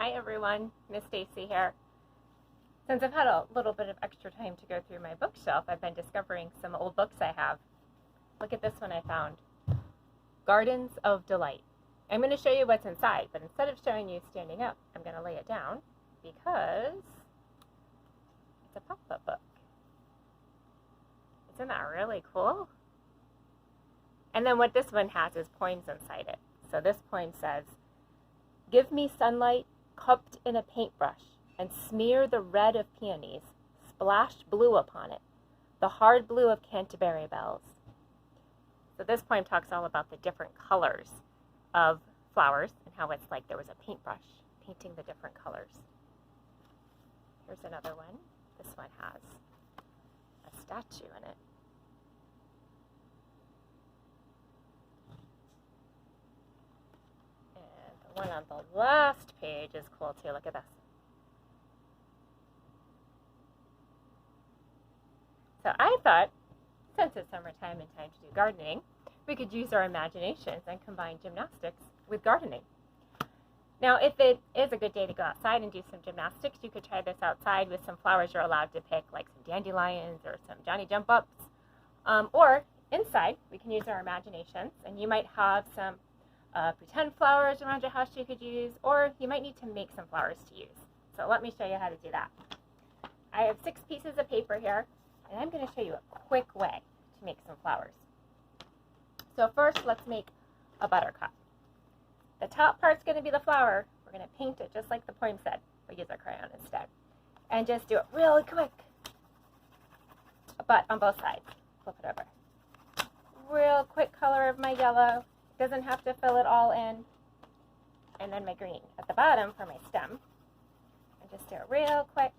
Hi everyone, Miss Stacy here. Since I've had a little bit of extra time to go through my bookshelf, I've been discovering some old books I have. Look at this one I found. Gardens of Delight. I'm going to show you what's inside, but instead of showing you standing up, I'm going to lay it down because it's a pop-up book. Isn't that really cool? And then what this one has is poems inside it. So this poem says, "Give me sunlight cupped in a paintbrush and smear the red of peonies, splashed blue upon it, the hard blue of Canterbury bells." So this poem talks all about the different colors of flowers and how it's like there was a paintbrush painting the different colors. Here's another one. This one has a statue in it. One on the last page is cool too. Look at this. So I thought, since it's summertime and time to do gardening, we could use our imaginations and combine gymnastics with gardening. Now, if it is a good day to go outside and do some gymnastics, you could try this outside with some flowers you're allowed to pick, like some dandelions or some Johnny Jump Ups. Or inside, we can use our imaginations, and you might have some pretend flowers around your house you could use, or you might need to make some flowers to use. So let me show you how to do that. I have 6 pieces of paper here, and I'm going to show you a quick way to make some flowers. So first, let's make a buttercup. The top part's going to be the flower. We're going to paint it just like the poem said. We'll use our crayon instead. And just do it really quick, but on both sides. Flip it over. Real quick color of my yellow. Doesn't have to fill it all in. And then my green at the bottom for my stem. And just do it real quick.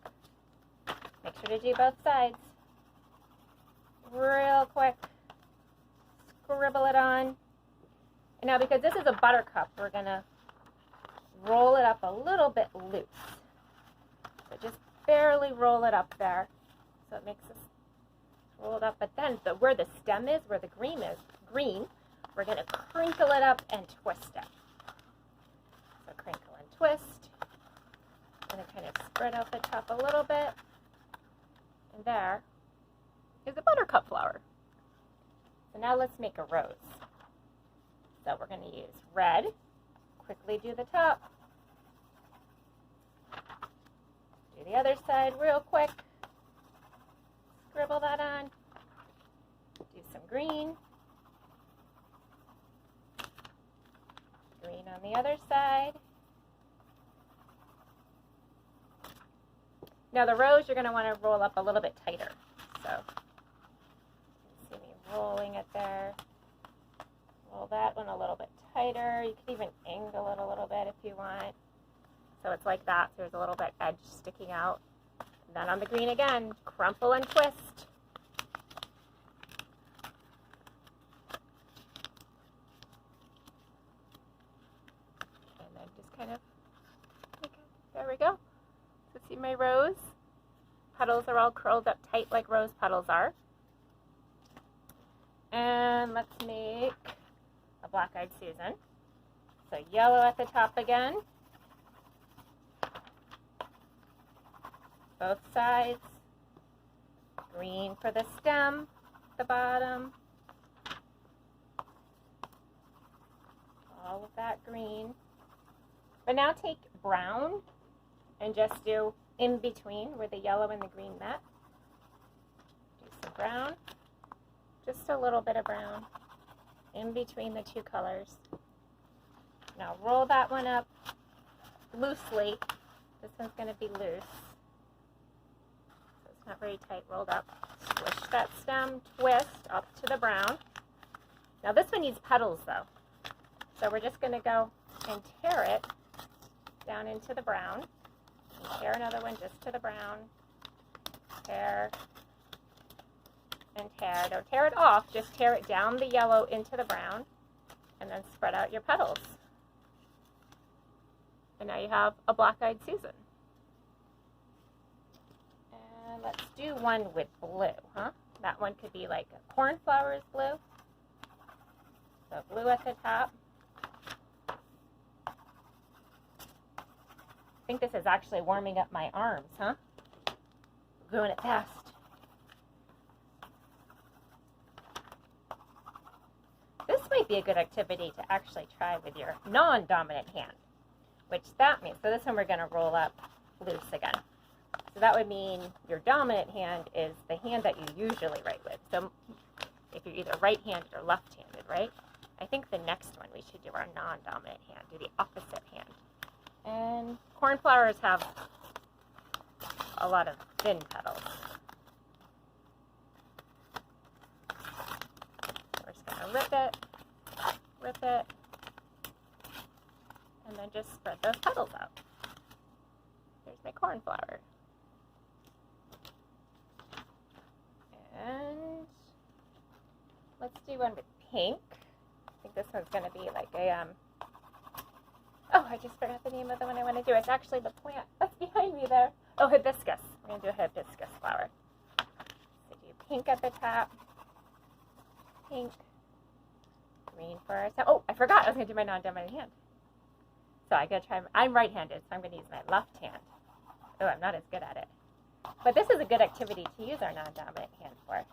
Make sure to do both sides. Real quick. Scribble it on. And now because this is a buttercup, we're going to roll it up a little bit loose. So just barely roll it up there. So it makes us roll it up. But then where the stem is, where the green is, we're going to crinkle it up and twist it. So crinkle and twist. I'm going to kind of spread out the top a little bit. And there is a buttercup flower. So now let's make a rose. So we're going to use red. Quickly do the top. Do the other side real quick. Scribble that on. Do some green. Green on the other side. Now the rose you're going to want to roll up a little bit tighter. So you see me rolling it there. Roll that one a little bit tighter. You can even angle it a little bit if you want. So it's like that. So there's a little bit edge sticking out. And then on the green again, crumple and twist. Kind of, there we go. So see my rose? Petals are all curled up tight like rose petals are. And let's make a black-eyed Susan. So yellow at the top again. Both sides. Green for the stem, the bottom. All of that green. But now take brown and just do in between where the yellow and the green met. Do some brown, just a little bit of brown in between the two colors. Now roll that one up loosely. This one's going to be loose. So it's not very tight rolled up. Squish that stem, twist up to the brown. Now this one needs petals though. So we're just going to go and tear it down into the brown. And tear another one just to the brown. Tear and tear. Don't tear it off, just tear it down the yellow into the brown and then spread out your petals. And now you have a black-eyed Susan. And let's do one with blue, huh? That one could be like a cornflower's blue. So blue at the top. think this is actually warming up my arms, huh? Doing it fast. This might be a good activity to actually try with your non-dominant hand, which that means, so this one we're going to roll up loose again. So that would mean your dominant hand is the hand that you usually write with. So if you're either right-handed or left-handed, right? I think the next one we should do our non-dominant hand, do the opposite hand. And cornflowers have a lot of thin petals. We're just going to rip it, and then just spread those petals out. There's my cornflower. And let's do one with pink. I think this one's going to be like a, oh, I just forgot the name of the one I want to do. It's actually the plant that's behind me there. Oh, hibiscus. We're going to do a hibiscus flower. So do pink at the top. Pink. Green for our stem. Oh, I forgot. I was going to do my non-dominant hand. So I got to try. I'm right-handed, so I'm going to use my left hand. Oh, I'm not as good at it. But this is a good activity to use our non-dominant hand for.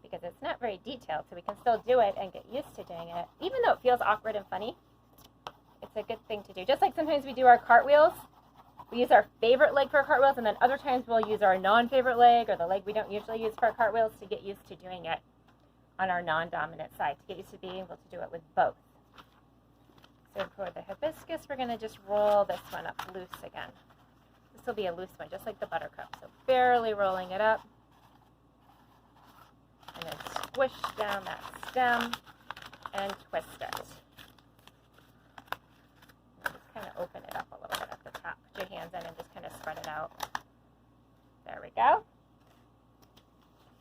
Because it's not very detailed, so we can still do it and get used to doing it. Even though it feels awkward and funny, it's a good thing to do. Just like sometimes we do our cartwheels. We use our favorite leg for our cartwheels, and then other times we'll use our non-favorite leg or the leg we don't usually use for our cartwheels to get used to doing it on our non-dominant side, to get used to being able to do it with both. So for the hibiscus, we're going to just roll this one up loose again. This will be a loose one, just like the buttercup. So barely rolling it up. And then squish down that stem and twist it. And just kind of open it up a little bit at the top. Put your hands in and just kind of spread it out. There we go.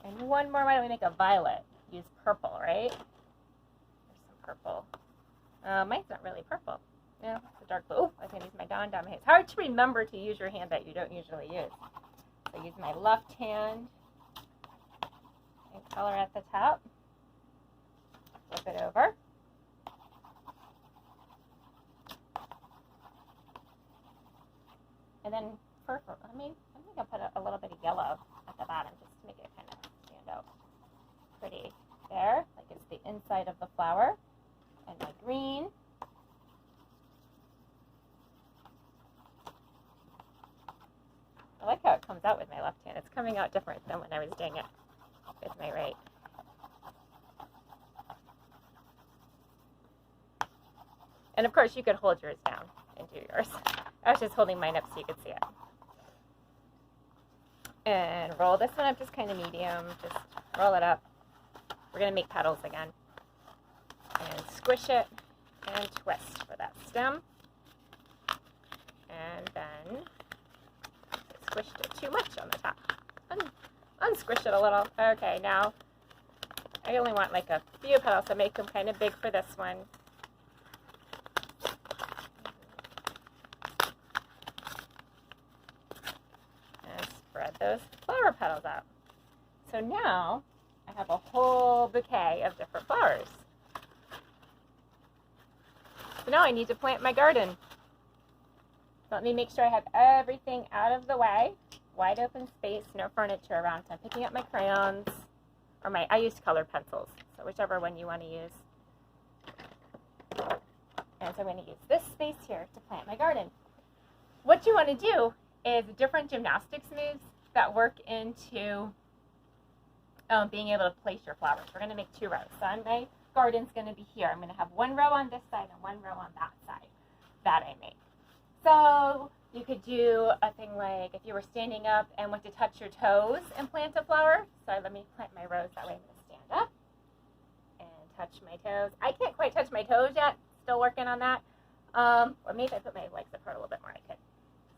And one more. Why don't we make a violet? Use purple, right? There's some purple. Mine's not really purple. Yeah, it's a dark blue. Oh, I was going to use my non-dominant hand. It's hard to remember to use your hand that you don't usually use. So I use my left hand and color at the top. Flip it over. And then purple. I think I'll put a little bit of yellow at the bottom just to make it kind of stand out pretty there, like it's the inside of the flower. And my green. I like how it comes out with my left hand. It's coming out different than when I was doing it with my right. And of course you could hold yours down and do yours. I was just holding mine up so you could see it. And roll this one up just kind of medium. Just roll it up. We're going to make petals again. And squish it and twist for that stem. And then I squished it too much on the top. Unsquish it a little. Okay, now I only want like a few petals, so make them kind of big for this one. And spread those flower petals out. So now I have a whole bouquet of different flowers. So now I need to plant my garden. So let me make sure I have everything out of the way. Wide open space, no furniture around. So I'm picking up my crayons, or I used colored pencils, so whichever one you want to use. And so I'm going to use this space here to plant my garden. What you want to do is different gymnastics moves that work into being able to place your flowers. We're going to make 2 rows. So my garden's going to be here. I'm going to have 1 row on this side and 1 row on that side that I made. So you could do a thing like if you were standing up and went to touch your toes and plant a flower. So let me plant my rows that way. I'm going to stand up and touch my toes. I can't quite touch my toes yet. Still working on that. Or maybe if I put my legs apart a little bit more, I could.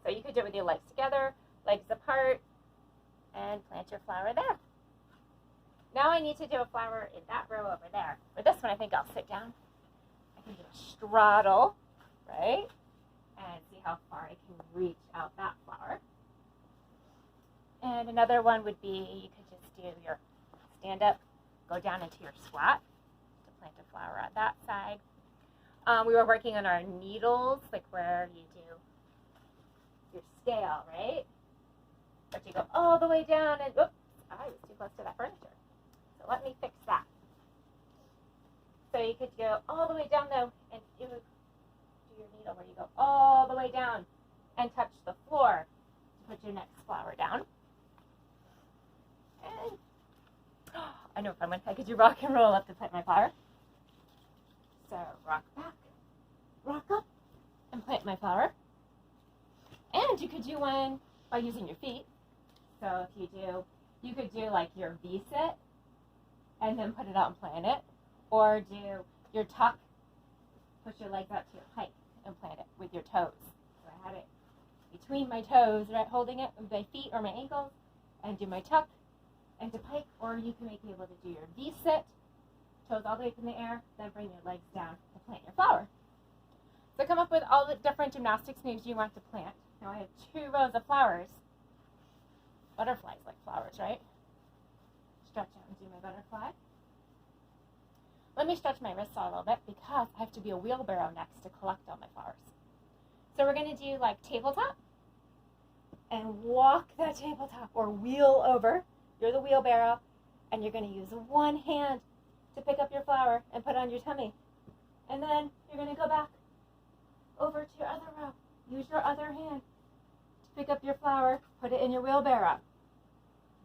So you could do it with your legs together, legs apart, and plant your flower there. Now I need to do a flower in that row over there. With this one, I think I'll sit down. I can do a straddle, right? And see how far I can reach out that flower. And another one would be, you could just do your stand up, go down into your squat to plant a flower on that side. we were working on our needles, like where you do your scale, right? But you go all the way down and, oops, I was too close to that furniture. So let me fix that. So you could go all the way down though and do your needle where you go all the way down and touch the floor to put your next flower down. And I know a fun one. I could do rock and roll up to plant my flower. So rock back, rock up, and plant my flower. And you could do one by using your feet. So if you could do like your V-sit and then put it out and plant it. Or do your tuck, push your legs out to your pike and plant it with your toes. So I had it between my toes, right, holding it with my feet or my ankles, and do my tuck and to pike. Or you can be able to do your V-sit, toes all the way up in the air, then bring your legs down to plant your flower. So come up with all the different gymnastics moves you want to plant. Now I have 2 rows of flowers. Butterflies like flowers, right? Stretch out and do my butterfly. Let me stretch my wrists a little bit because I have to be a wheelbarrow next to collect all my flowers. So we're going to do like tabletop and walk that tabletop or wheel over. You're the wheelbarrow and you're going to use one hand to pick up your flower and put it on your tummy. And then you're going to go back over to your other row. Use your other hand to pick up your flower, put it in your wheelbarrow.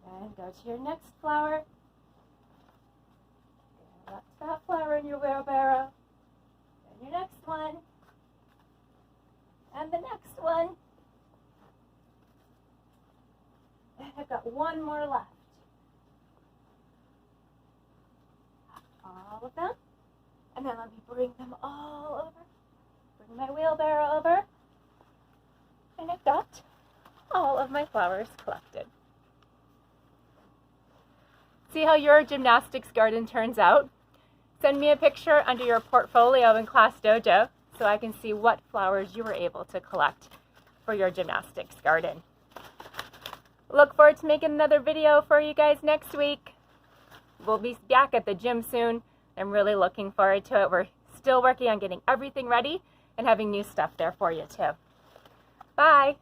Then go to your next flower. Collect that flower in your wheelbarrow. Then your next one. And the next one. And I've got one more left. All of them. And then let me bring them all over. Bring my wheelbarrow over. And I've got all of my flowers collected. See how your gymnastics garden turns out? Send me a picture under your portfolio in Class Dojo so I can see what flowers you were able to collect for your gymnastics garden. Look forward to making another video for you guys next week. We'll be back at the gym soon. I'm really looking forward to it. We're still working on getting everything ready and having new stuff there for you too. Bye!